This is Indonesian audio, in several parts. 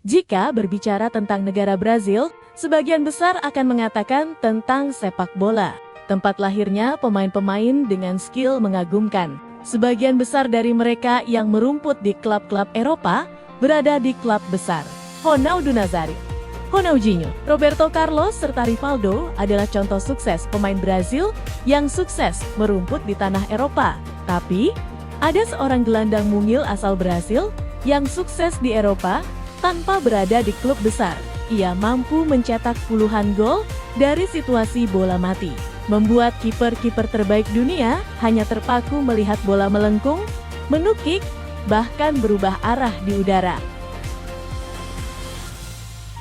Jika berbicara tentang negara Brazil, sebagian besar akan mengatakan tentang sepak bola. Tempat lahirnya pemain-pemain dengan skill mengagumkan. Sebagian besar dari mereka yang merumput di klub-klub Eropa berada di klub besar. Ronaldo Nazário, Ronaldinho, Roberto Carlos, serta Rivaldo adalah contoh sukses pemain Brazil yang sukses merumput di tanah Eropa. Tapi, ada seorang gelandang mungil asal Brazil yang sukses di Eropa tanpa berada di klub besar. Ia mampu mencetak puluhan gol dari situasi bola mati, membuat kiper-kiper terbaik dunia hanya terpaku melihat bola melengkung, menukik, bahkan berubah arah di udara.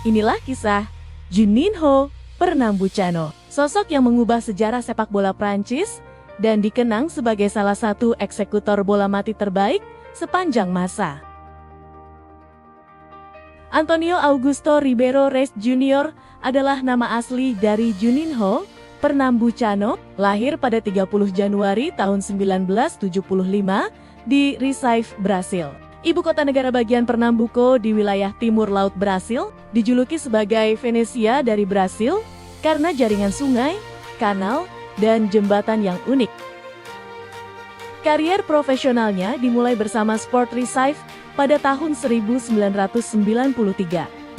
Inilah kisah Juninho Pernambucano, sosok yang mengubah sejarah sepak bola Prancis dan dikenang sebagai salah satu eksekutor bola mati terbaik sepanjang masa. Antonio Augusto Ribeiro Reis Jr. adalah nama asli dari Juninho Pernambucano, lahir pada 30 Januari tahun 1975 di Recife, Brasil. Ibu kota negara bagian Pernambuco di wilayah timur laut Brasil, dijuluki sebagai Venesia dari Brasil karena jaringan sungai, kanal, dan jembatan yang unik. Karier profesionalnya dimulai bersama Sport Recife pada tahun 1993.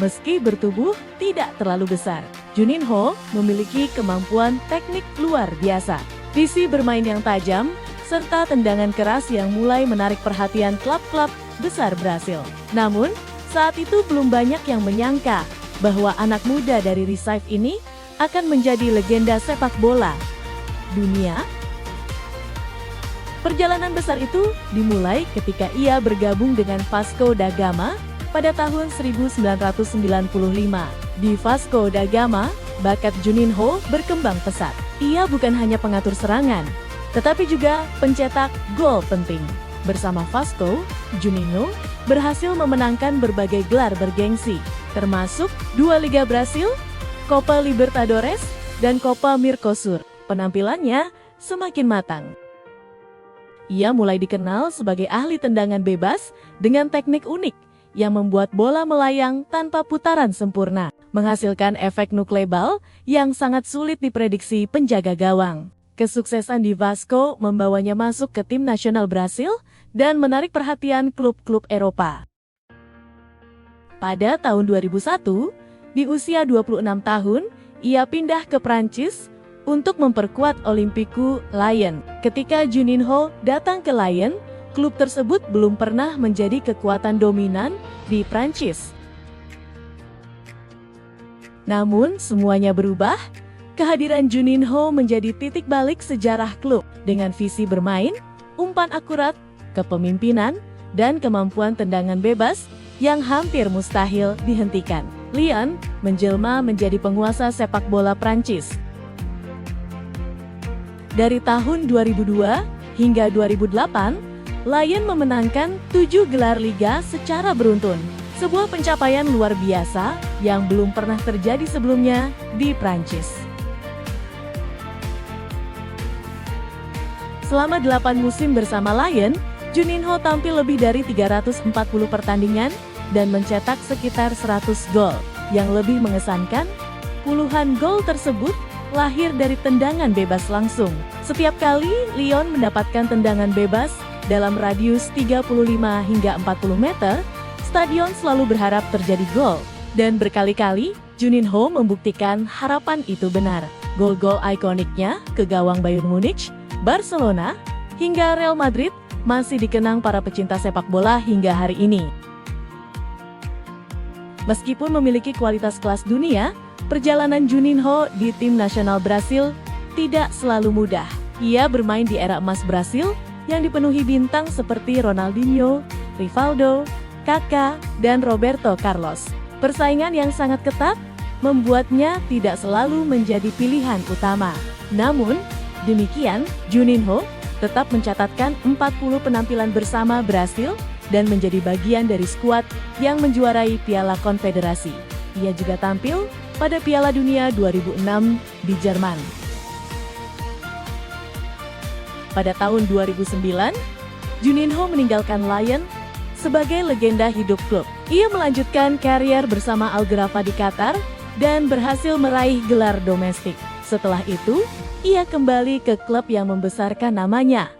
Meski bertubuh tidak terlalu besar, Juninho memiliki kemampuan teknik luar biasa, visi bermain yang tajam, serta tendangan keras yang mulai menarik perhatian klub-klub besar Brasil. Namun, saat itu belum banyak yang menyangka bahwa anak muda dari Recife ini akan menjadi legenda sepak bola dunia. Perjalanan besar itu dimulai ketika ia bergabung dengan Vasco da Gama pada tahun 1995. Di Vasco da Gama, bakat Juninho berkembang pesat. Ia bukan hanya pengatur serangan, tetapi juga pencetak gol penting. Bersama Vasco, Juninho berhasil memenangkan berbagai gelar bergengsi, termasuk 2 Liga Brasil, Copa Libertadores, dan Copa Mercosur. Penampilannya semakin matang. Ia mulai dikenal sebagai ahli tendangan bebas dengan teknik unik yang membuat bola melayang tanpa putaran sempurna, menghasilkan efek nuklebal yang sangat sulit diprediksi penjaga gawang. Kesuksesan di Vasco membawanya masuk ke tim nasional Brasil dan menarik perhatian klub-klub Eropa. Pada tahun 2001, di usia 26 tahun, ia pindah ke Prancis untuk memperkuat Olympique Lyon. Ketika Juninho datang ke Lyon, klub tersebut belum pernah menjadi kekuatan dominan di Prancis. Namun, semuanya berubah. Kehadiran Juninho menjadi titik balik sejarah klub dengan visi bermain, umpan akurat, kepemimpinan, dan kemampuan tendangan bebas yang hampir mustahil dihentikan. Lyon menjelma menjadi penguasa sepak bola Prancis. Dari tahun 2002 hingga 2008, Lyon memenangkan 7 gelar liga secara beruntun. Sebuah pencapaian luar biasa yang belum pernah terjadi sebelumnya di Prancis. Selama 8 musim bersama Lyon, Juninho tampil lebih dari 340 pertandingan dan mencetak sekitar 100 gol. Yang lebih mengesankan, puluhan gol tersebut lahir dari tendangan bebas langsung. Setiap kali Lyon mendapatkan tendangan bebas dalam radius 35 hingga 40 meter, stadion selalu berharap terjadi gol. Dan berkali-kali, Juninho membuktikan harapan itu benar. Gol-gol ikoniknya ke gawang Bayern Munich, Barcelona, hingga Real Madrid masih dikenang para pecinta sepak bola hingga hari ini. Meskipun memiliki kualitas kelas dunia, perjalanan Juninho di tim nasional Brasil tidak selalu mudah. Ia bermain di era emas Brasil yang dipenuhi bintang seperti Ronaldinho, Rivaldo, Kaká, dan Roberto Carlos. Persaingan yang sangat ketat membuatnya tidak selalu menjadi pilihan utama. Namun, demikian, Juninho tetap mencatatkan 40 penampilan bersama Brasil dan menjadi bagian dari skuad yang menjuarai Piala Konfederasi. Ia juga tampil pada Piala Dunia 2006 di Jerman. Pada tahun 2009, Juninho meninggalkan Lyon sebagai legenda hidup klub. Ia melanjutkan karier bersama Al Gharafa di Qatar dan berhasil meraih gelar domestik. Setelah itu, ia kembali ke klub yang membesarkan namanya,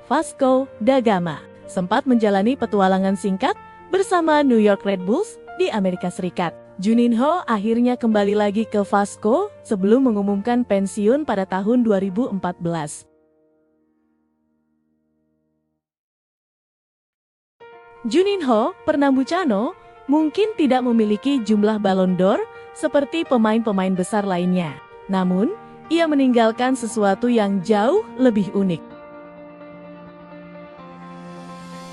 Vasco da Gama. Sempat menjalani petualangan singkat bersama New York Red Bulls di Amerika Serikat. Juninho akhirnya kembali lagi ke Vasco sebelum mengumumkan pensiun pada tahun 2014. Juninho Pernambucano mungkin tidak memiliki jumlah Ballon d'Or seperti pemain-pemain besar lainnya. Namun, ia meninggalkan sesuatu yang jauh lebih unik.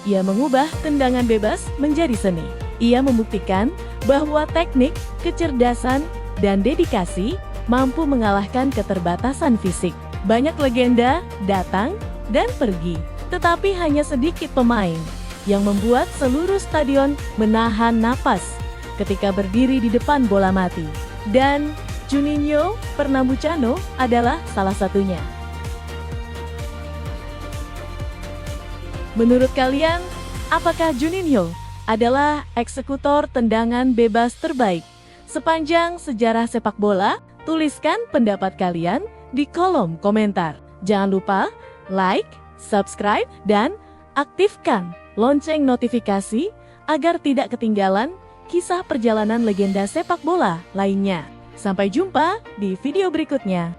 Ia mengubah tendangan bebas menjadi seni. Ia membuktikan bahwa teknik, kecerdasan, dan dedikasi mampu mengalahkan keterbatasan fisik. Banyak legenda datang dan pergi, tetapi hanya sedikit pemain yang membuat seluruh stadion menahan napas ketika berdiri di depan bola mati. Dan Juninho Pernambucano adalah salah satunya. Menurut kalian, apakah Juninho adalah eksekutor tendangan bebas terbaik sepanjang sejarah sepak bola? Tuliskan pendapat kalian di kolom komentar. Jangan lupa like, subscribe, dan aktifkan lonceng notifikasi agar tidak ketinggalan kisah perjalanan legenda sepak bola lainnya. Sampai jumpa di video berikutnya.